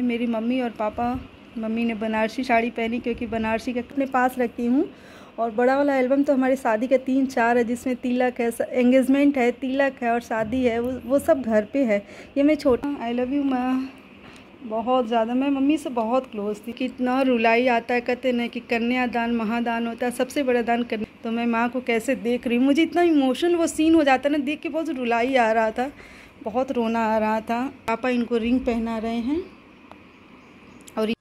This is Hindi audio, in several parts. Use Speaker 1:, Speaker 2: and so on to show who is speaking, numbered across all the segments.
Speaker 1: मेरी मम्मी और पापा, मम्मी ने बनारसी साड़ी पहनी क्योंकि बनारसी का अपने पास रखती हूँ। और बड़ा वाला एल्बम तो हमारी शादी का 3-4 है, जिसमें तिलक है, एंगेजमेंट है, तिलक है और शादी है, वो सब घर पे है। ये मैं छोटा आई लव यू माँ, बहुत ज़्यादा मैं मम्मी से बहुत क्लोज थी। कितना रुलाई आता है, कहते हैं कि कन्यादान महादान होता है, सबसे बड़ा दान करना। तो मैं माँ को कैसे देख रही हूँ, मुझे इतना इमोशनल वो सीन हो जाता है ना, देख के बहुत रुलाई आ रहा था, बहुत रोना आ रहा था। पापा इनको रिंग पहना रहे हैं और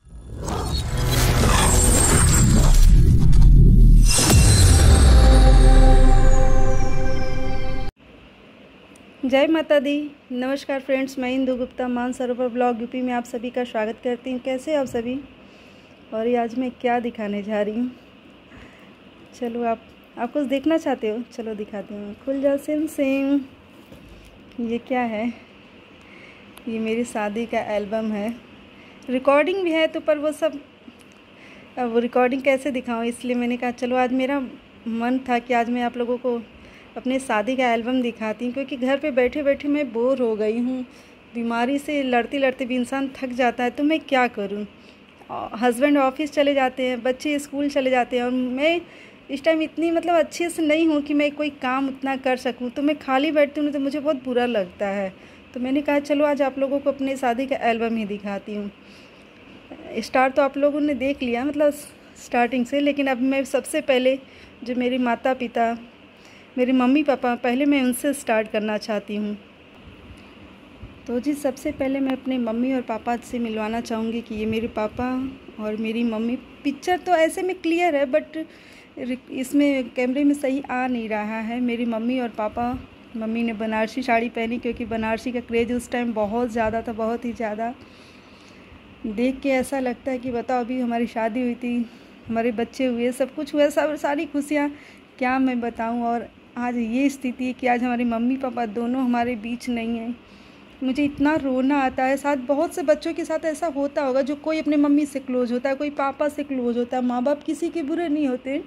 Speaker 1: जय माता दी। नमस्कार फ्रेंड्स, मैं इंदु गुप्ता मानसरोवर ब्लॉग यूपी में आप सभी का स्वागत करती हूँ। कैसे आप सभी? और ये आज मैं क्या दिखाने जा रही हूँ, चलो आप कुछ देखना चाहते हो, चलो दिखाती हूँ। खुल जा सिम सिम। ये क्या है? ये मेरी शादी का एल्बम है, रिकॉर्डिंग भी है तो पर वो सब, अब वो रिकॉर्डिंग कैसे दिखाऊँ, इसलिए मैंने कहा चलो आज मेरा मन था कि आज मैं आप लोगों को अपने शादी का एल्बम दिखाती हूँ। क्योंकि घर पे बैठे बैठे मैं बोर हो गई हूँ, बीमारी से लड़ते लड़ते भी इंसान थक जाता है, तो मैं क्या करूँ। हस्बैंड ऑफिस चले जाते हैं, बच्चे स्कूल चले जाते हैं और मैं इस टाइम इतनी अच्छे से नहीं हूँ कि मैं कोई काम उतना कर सकूँ। तो मैं खाली बैठती हूँ तो मुझे बहुत बुरा लगता है। तो मैंने कहा चलो आज आप लोगों को अपने शादी का एल्बम ही दिखाती हूँ। स्टार्ट तो आप लोगों ने देख लिया, स्टार्टिंग से, लेकिन अब मैं सबसे पहले जो मेरे माता पिता, मेरे मम्मी पापा, पहले मैं उनसे स्टार्ट करना चाहती हूँ। तो जी सबसे पहले मैं अपने मम्मी और पापा से मिलवाना चाहूँगी कि ये मेरे पापा और मेरी मम्मी। पिक्चर तो ऐसे में क्लियर है बट इसमें कैमरे में सही आ नहीं रहा है। मेरी मम्मी और पापा, मम्मी ने बनारसी साड़ी पहनी क्योंकि बनारसी का क्रेज़ उस टाइम बहुत ज़्यादा था, बहुत ही ज़्यादा। देख के ऐसा लगता है कि बताओ, अभी हमारी शादी हुई थी, हमारे बच्चे हुए, सब कुछ हुआ, सब सारी खुशियाँ क्या मैं बताऊँ। और आज ये स्थिति है कि आज हमारे मम्मी पापा दोनों हमारे बीच नहीं हैं। मुझे इतना रोना आता है। साथ बहुत से बच्चों के साथ ऐसा होता होगा, जो कोई अपने मम्मी से क्लोज होता है, कोई पापा से क्लोज होता है। माँ बाप किसी के बुरे नहीं होते,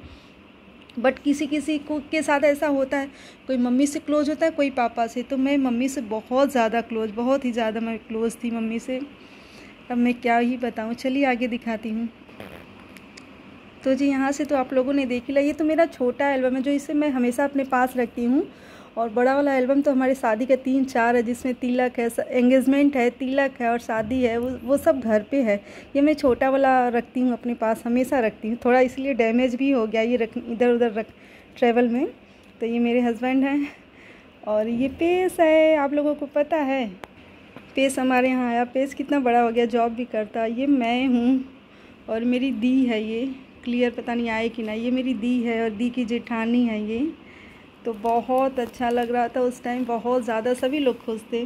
Speaker 1: बट किसी किसी को के साथ ऐसा होता है, कोई मम्मी से क्लोज होता है, कोई पापा से। तो मैं मम्मी से बहुत ज़्यादा क्लोज, बहुत ही ज़्यादा मैं क्लोज थी मम्मी से। अब मैं क्या ही बताऊँ, चलिए आगे दिखाती हूँ। तो जी यहाँ से तो आप लोगों ने देख ही लिया। ये तो मेरा छोटा एल्बम है जो इसे मैं हमेशा अपने पास रखती हूँ। और बड़ा वाला एल्बम तो हमारी शादी का 3-4 है, जिसमें तिलक है, एंगेजमेंट है, तिलक है और शादी है, वो सब घर पे है। ये मैं छोटा वाला रखती हूँ अपने पास, हमेशा रखती हूँ। थोड़ा इसलिए डैमेज भी हो गया ये इधर उधर रख ट्रैवल में। तो ये मेरे हस्बैंड हैं और ये पेश है, आप लोगों को पता है पेश हमारे यहाँ आया। पेश कितना बड़ा हो गया, जॉब भी करता है। ये मैं हूँ और मेरी दी है, ये क्लियर पता नहीं आए कि नहीं, ये मेरी दी है और दी की जेठानी है ये। तो बहुत अच्छा लग रहा था उस टाइम, बहुत ज़्यादा, सभी लोग खुश थे।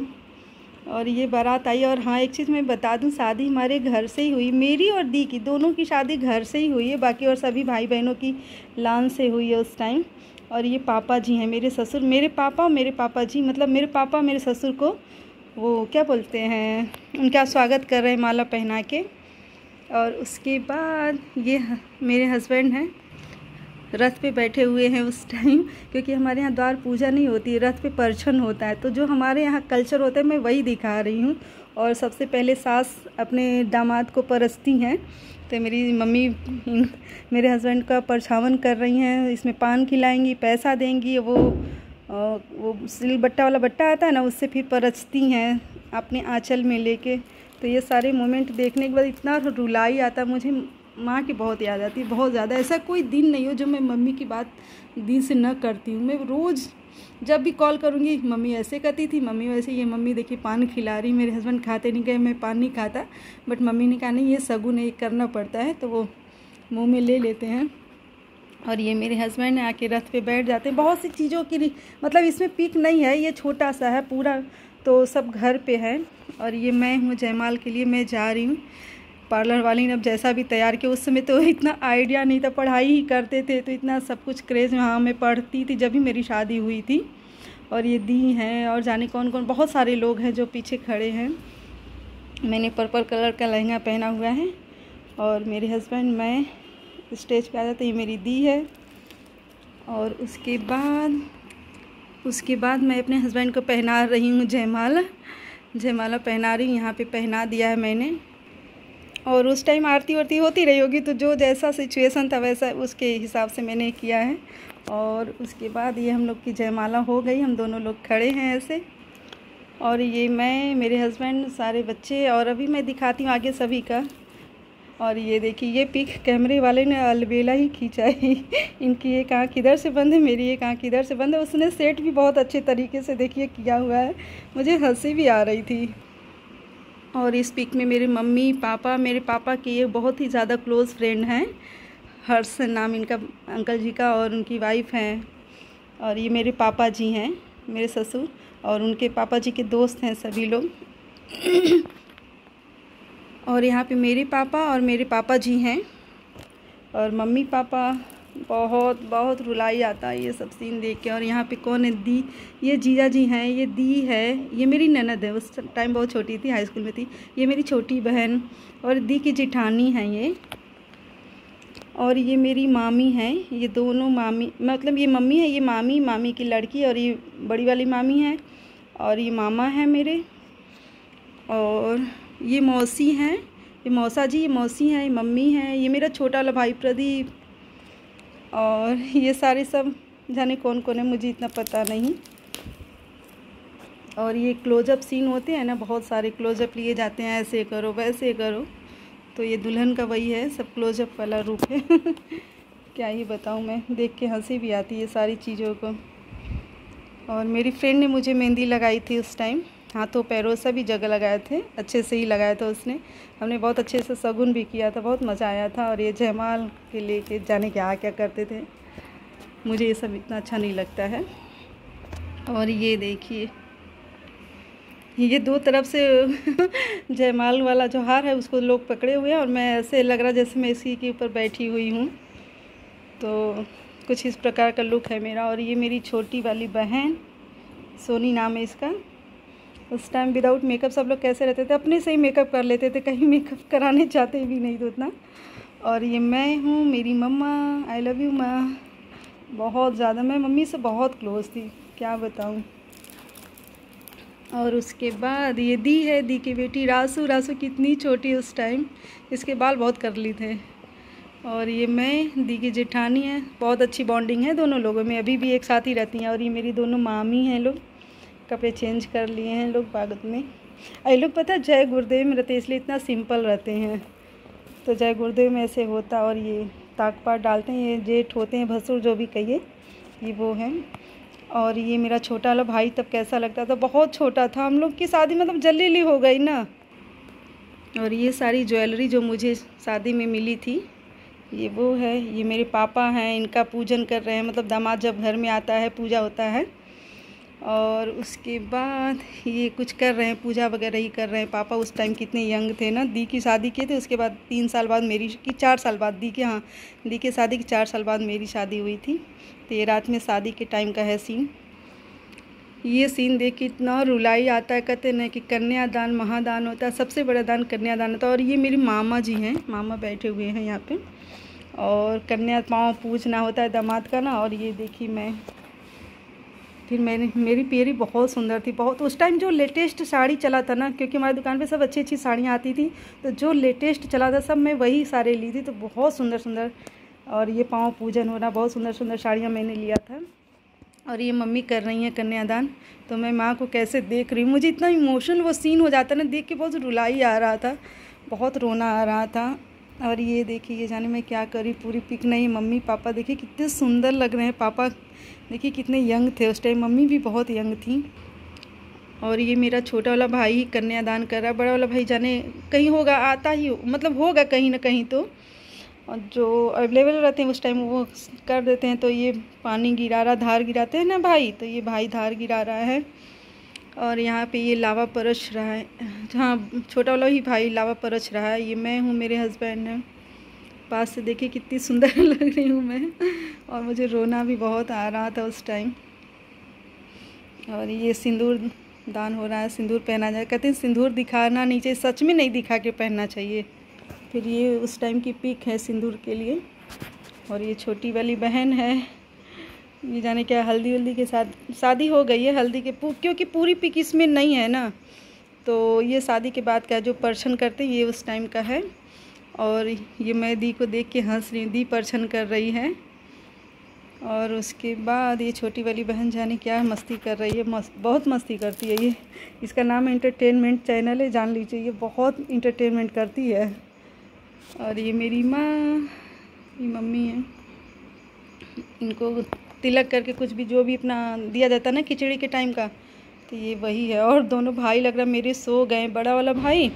Speaker 1: और ये बारात आई। और हाँ, एक चीज़ मैं बता दूं, शादी हमारे घर से ही हुई, मेरी और दी की, दोनों की शादी घर से ही हुई है। बाकी और सभी भाई बहनों की लान से हुई है उस टाइम। और ये पापा जी हैं, मेरे ससुर, मेरे पापा और मेरे पापा जी, मेरे पापा मेरे ससुर को वो क्या बोलते हैं, उनका स्वागत कर रहे हैं माला पहना के। और उसके बाद ये मेरे हस्बैंड हैं, रथ पे बैठे हुए हैं उस टाइम, क्योंकि हमारे यहाँ द्वार पूजा नहीं होती है, रथ पे परछन होता है। तो जो हमारे यहाँ कल्चर होता है मैं वही दिखा रही हूँ। और सबसे पहले सास अपने दामाद को परसती हैं। तो मेरी मम्मी मेरे हस्बैंड का परछावन कर रही हैं, इसमें पान खिलाएंगी, पैसा देंगी, वो सिलबट्टा वाला बट्टा आता है ना, उससे फिर परछती हैं अपने आंचल में लेके। तो ये सारे मोमेंट देखने के बाद इतना रुलाई आता है, मुझे माँ की बहुत याद आती है, बहुत ज़्यादा। ऐसा कोई दिन नहीं हो जो मैं मम्मी की बात दिल से न करती हूँ। मैं रोज़ जब भी कॉल करूँगी, मम्मी ऐसे करती थी, मम्मी वैसे, ये मम्मी देखिए पान खिला रही। मेरे हस्बैंड खाते नहीं गए, मैं पान नहीं खाता, बट मम्मी ने कहा नहीं, ये सगुन है, ये करना पड़ता है, तो वो मुँह में ले लेते हैं। और ये मेरे हस्बैंड आके रथ पे बैठ जाते हैं। बहुत सी चीज़ों की इसमें पिक नहीं है, ये छोटा सा है, पूरा तो सब घर पे है। और ये मैं हूँ, जयमाल के लिए मैं जा रही हूँ। पार्लर वाली ने अब जैसा भी तैयार किया, उस समय तो इतना आइडिया नहीं था, पढ़ाई ही करते थे, तो इतना सब कुछ क्रेज़, हाँ मैं पढ़ती थी जब भी मेरी शादी हुई थी। और ये दी हैं और जाने कौन कौन, बहुत सारे लोग हैं जो पीछे खड़े हैं। मैंने पर्पल कलर का लहंगा पहना हुआ है और मेरे हस्बैंड, मैं स्टेज पे आ जाते। ये मेरी दी है। और उसके बाद मैं अपने हस्बैंड को पहना रही हूँ जयमाला पहना रही हूँ। यहाँ पे पहना दिया है मैंने। और उस टाइम आरती वारती होती रही होगी, तो जो जैसा सिचुएशन था वैसा उसके हिसाब से मैंने किया है। और उसके बाद ये हम लोग की जयमाला हो गई, हम दोनों लोग खड़े हैं ऐसे, और ये मैं, मेरे हस्बैंड, सारे बच्चे, और अभी मैं दिखाती हूँ आगे सभी का। और ये देखिए, ये पिक कैमरे वाले ने अलबेला ही खींचा है। इनकी एक आँख इधर से बंद है, मेरी एक आँख इधर से बंद है। उसने सेट भी बहुत अच्छे तरीके से देखिए किया हुआ है, मुझे हंसी भी आ रही थी। और इस पिक में मेरे मम्मी पापा, मेरे पापा के ये बहुत ही ज़्यादा क्लोज़ फ्रेंड हैं, हर्ष नाम इनका अंकल जी का, और उनकी वाइफ हैं। और ये मेरे पापा जी हैं, मेरे ससुर, और उनके पापा जी के दोस्त हैं सभी लोग। और यहाँ पे मेरे पापा और मेरे पापा जी हैं, और मम्मी पापा। बहुत बहुत रुलाई आता है ये सब सीन देख के। और यहाँ पे कौन है? दी, ये जीजा जी हैं, ये दी है, ये मेरी ननद है, उस टाइम बहुत छोटी थी, हाई स्कूल में थी। ये मेरी छोटी बहन, और दी की जिठानी हैं ये। और ये मेरी मामी हैं, ये दोनों मामी, मतलब ये मम्मी है, ये मामी, मामी की लड़की, और ये बड़ी वाली मामी है, और ये मामा है मेरे। और ये मौसी हैं, ये मौसा जी, ये मौसी हैं, ये मम्मी हैं, ये मेरा छोटा वाला भाई प्रदीप। और ये सारे सब जाने कौन कौन है, मुझे इतना पता नहीं। और ये क्लोजअप सीन होते हैं ना, बहुत सारे क्लोजअप लिए जाते हैं, ऐसे करो वैसे करो, तो ये दुल्हन का वही है, सब क्लोजअप वाला रूप है। क्या ही बताऊँ मैं, देख के हंसी भी आती है सारी चीज़ों को। और मेरी फ्रेंड ने मुझे मेहंदी लगाई थी उस टाइम, हाथों पैरों सभी जगह लगाए थे, अच्छे से ही लगाया था उसने। हमने बहुत अच्छे से शगुन भी किया था, बहुत मज़ा आया था। और ये जयमाल के लेके जाने क्या क्या करते थे, मुझे ये सब इतना अच्छा नहीं लगता है। और ये देखिए, ये दो तरफ से जयमाल वाला जो हार है उसको लोग पकड़े हुए हैं, और मैं ऐसे लग रहा जैसे मैं इसी के ऊपर बैठी हुई हूँ, तो कुछ इस प्रकार का लुक है मेरा। और ये मेरी छोटी वाली बहन, सोनी नाम है इसका। उस टाइम विदाउट मेकअप सब लोग कैसे रहते थे, अपने से ही मेकअप कर लेते थे, कहीं मेकअप कराने जाते भी नहीं तो उतना। और ये मैं हूँ, मेरी मम्मा, आई लव यू माँ, बहुत ज़्यादा, मैं मम्मी से बहुत क्लोज थी, क्या बताऊँ। और उसके बाद ये दी है, दी की बेटी रासू, रासू कितनी छोटी उस टाइम, इसके बाल बहुत करली थे। और ये मैं, दी की जेठानी है, बहुत अच्छी बॉन्डिंग है दोनों लोगों में, अभी भी एक साथ ही रहती हैं। और ये मेरी दोनों मामी हैं, लोग कपड़े चेंज कर लिए हैं लोग बाद में। ये लोग पता है जय गुरुदेव में रहते, इसलिए इतना सिंपल रहते हैं, तो जय गुरुदेव में ऐसे होता। और ये ताक पात डालते हैं, ये जेठ होते हैं, भसुर जो भी कहिए, ये वो हैं। और ये मेरा छोटा वाला भाई, तब कैसा लगता था, बहुत छोटा था, हम लोग की शादी मतलब जल्दी जल्दी हो गई ना। और ये सारी ज्वेलरी जो मुझे शादी में मिली थी, ये वो है। ये मेरे पापा हैं, इनका पूजन कर रहे हैं, मतलब दामाद जब घर में आता है पूजा होता है। और उसके बाद ये कुछ कर रहे हैं, पूजा वगैरह ही कर रहे हैं। पापा उस टाइम कितने यंग थे ना, दी की शादी किए थे, उसके बाद 3 साल बाद मेरी की, 4 साल बाद दी के, हाँ दी के शादी की 4 साल बाद मेरी शादी हुई थी। तो ये रात में शादी के टाइम का है सीन। ये सीन देख के इतना रुलाई आता है, कहते हैं कि कन्यादान महादान होता है, सबसे बड़ा दान कन्यादान होता है। और ये मेरी मामा जी हैं, मामा बैठे हुए हैं यहाँ पे, और कन्या पाँव पूजना होता है दामाद का ना। और ये देखी मैं, फिर मेरी पेरी बहुत सुंदर थी, बहुत। उस टाइम जो लेटेस्ट साड़ी चला था ना, क्योंकि हमारी दुकान पे सब अच्छी अच्छी साड़ियाँ आती थी, तो जो लेटेस्ट चला था सब मैं वही सारे ली थी, तो बहुत सुंदर सुंदर। और ये पाँव पूजन होना, बहुत सुंदर सुंदर साड़ियाँ मैंने लिया था। और ये मम्मी कर रही हैं कन्यादान, तो मैं माँ को कैसे देख रही हूँ, मुझे इतना इमोशनल वो सीन हो जाता ना देख के, बहुत रुलाई आ रहा था, बहुत रोना आ रहा था। और ये देखिए, ये जाने मैं क्या करी, पूरी पिक नहीं, मम्मी पापा देखिए कितने सुंदर लग रहे हैं। पापा देखिए कितने यंग थे उस टाइम, मम्मी भी बहुत यंग थी। और ये मेरा छोटा वाला भाई ही कन्यादान कर रहा है, बड़ा वाला भाई जाने कहीं होगा, आता ही मतलब होगा कहीं ना कहीं, तो और जो अवेलेबल रहते हैं उस टाइम वो कर देते हैं। तो ये पानी गिरा रहा, धार गिराते हैं ना भाई, तो ये भाई धार गिरा रहा है। और यहाँ पे ये लावा परछ रहा है, हाँ छोटा वाला ही भाई लावा परछ रहा है। ये मैं हूँ, मेरे हस्बैंड हैं। पास से देखिए कितनी सुंदर लग रही हूँ मैं, और मुझे रोना भी बहुत आ रहा था उस टाइम। और ये सिंदूर दान हो रहा है, सिंदूर पहना जाए, कहते हैं सिंदूर दिखाना नहीं चाहिए, सच में नहीं दिखा के पहनना चाहिए। फिर ये उस टाइम की पिक है सिंदूर के लिए। और ये छोटी वाली बहन है, ये जाने क्या हल्दी वल्दी के साथ शादी हो गई है, हल्दी के क्योंकि पूरी पिक इसमें नहीं है ना, तो ये शादी के बाद का जो परछन करते हैं ये उस टाइम का है। और ये मैं दी को देख के हंस रही हूँ, दी परछन कर रही है। और उसके बाद ये छोटी वाली बहन जाने क्या मस्ती कर रही है, बहुत मस्ती करती है ये। इसका नाम एंटरटेनमेंट चैनल है, जान लीजिए, ये बहुत इंटरटेनमेंट करती है। और ये मेरी माँ, ये मम्मी है, इनको तिलक करके कुछ भी जो भी अपना दिया जाता है ना खिचड़ी के टाइम का, तो ये वही है। और दोनों भाई लग रहा है मेरे सो गए, बड़ा वाला भाई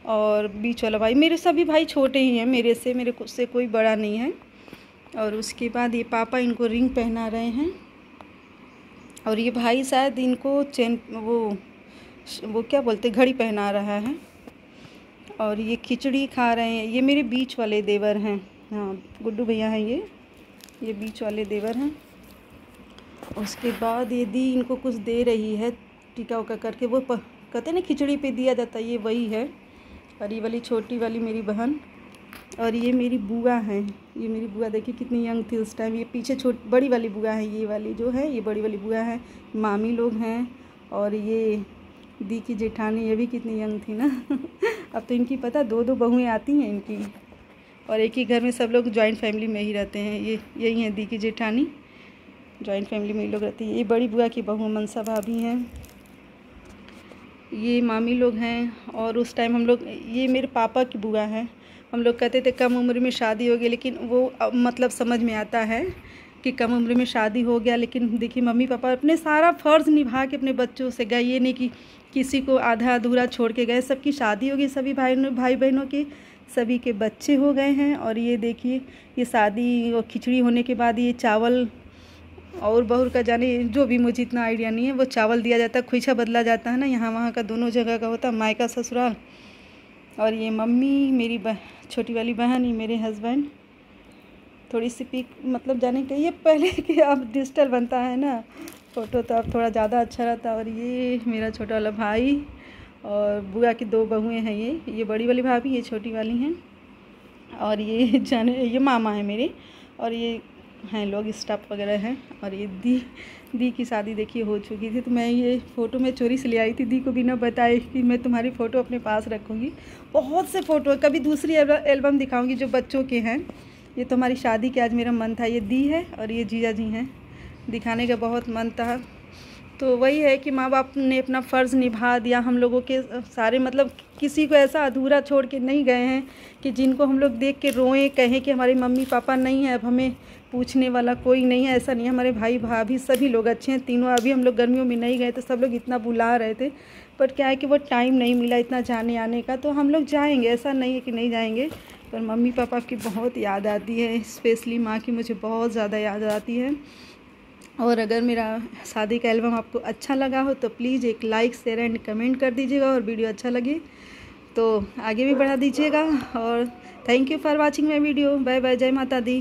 Speaker 1: और बीच वाला भाई। मेरे सभी भाई छोटे ही हैं मेरे से कोई बड़ा नहीं है। और उसके बाद ये पापा इनको रिंग पहना रहे हैं। और ये भाई शायद इनको चेन वो क्या बोलते घड़ी पहना रहा है। और ये खिचड़ी खा रहे हैं। ये मेरे बीच वाले देवर हैं, हाँ गुड्डू भैया हैं ये बीच वाले देवर हैं। उसके बाद ये दी इनको कुछ दे रही है टीका उका करके, वो कहते हैं ना खिचड़ी पे दिया जाता है, ये वही है। और ये वाली छोटी वाली मेरी बहन। और ये मेरी बुआ हैं, ये मेरी बुआ देखिए कितनी यंग थी उस टाइम। ये पीछे बड़ी वाली बुआ है, ये वाली जो है ये बड़ी वाली बुआ है। मामी लोग हैं। और ये दी की जेठानी, ये भी कितनी यंग थी ना अब तो इनकी पता 2-2 बहुएँ आती हैं इनकी। और एक ही घर में सब लोग जॉइंट फैमिली में ही रहते हैं। ये यही है दी की जेठानी, जॉइंट फैमिली में ही लोग रहती है। ये बड़ी बुआ की बहू मनसा भाभी हैं। ये मामी लोग हैं। और उस टाइम हम लोग, ये मेरे पापा की बुआ हैं। हम लोग कहते थे कम उम्र में शादी हो गई, लेकिन वो मतलब समझ में आता है कि कम उम्र में शादी हो गया। लेकिन देखिए मम्मी पापा अपने सारा फ़र्ज़ निभा के अपने बच्चों से गए, ये नहीं कि किसी को आधा अधूरा छोड़ के गए। सबकी शादी हो गई, सभी भाई बहनों के सभी के बच्चे हो गए हैं। और ये देखिए ये शादी और खिचड़ी होने के बाद ये चावल और बहुर का जाने जो भी, मुझे इतना आइडिया नहीं है, वो चावल दिया जाता है, खोइछा बदला जाता है ना, यहाँ वहाँ का दोनों जगह का होता है, मायका ससुराल। और ये मम्मी मेरी छोटी वाली बहन, ये मेरे हस्बैंड। थोड़ी सी पिक मतलब जाने के ये पहले कि अब डिजिटल बनता है ना फ़ोटो, तो अब थोड़ा ज़्यादा अच्छा रहता। और ये मेरा छोटा वाला भाई और बुआ की 2 बहुएँ हैं, ये बड़ी वाली भाभी, ये छोटी वाली हैं। और ये मामा है मेरे। और ये हैं लोग स्टाफ वगैरह हैं। और ये दी की शादी देखिए हो चुकी थी, तो मैं ये फ़ोटो मैं चोरी से ले आई थी दी को बिना बताए कि मैं तुम्हारी फ़ोटो अपने पास रखूँगी। बहुत से फ़ोटो, कभी दूसरी एल्बम दिखाऊंगी जो बच्चों के हैं। ये तो हमारी शादी के आज मेरा मन था। ये दी है और ये जीजा जी हैं, दिखाने का बहुत मन था। तो वही है कि माँ बाप ने अपना फ़र्ज़ निभा दिया। हम लोगों के सारे मतलब किसी को ऐसा अधूरा छोड़ के नहीं गए हैं कि जिनको हम लोग देख के रोएं, कहें कि हमारे मम्मी पापा नहीं है, अब हमें पूछने वाला कोई नहीं है। ऐसा नहीं है, हमारे भाई भाभी सभी लोग अच्छे हैं तीनों। अभी हम लोग गर्मियों में नहीं गए तो सब लोग इतना बुला रहे थे, बट क्या है कि वो टाइम नहीं मिला इतना जाने आने का। तो हम लोग जाएंगे, ऐसा नहीं है कि नहीं जाएंगे, पर मम्मी पापा की बहुत याद आती है, स्पेशली माँ की मुझे बहुत ज़्यादा याद आती है। और अगर मेरा शादी का एल्बम आपको अच्छा लगा हो तो प्लीज़ एक लाइक शेयर एंड कमेंट कर दीजिएगा। और वीडियो अच्छा लगे तो आगे भी बढ़ा दीजिएगा। और thank you for watching my video. Bye bye, जय माता दी।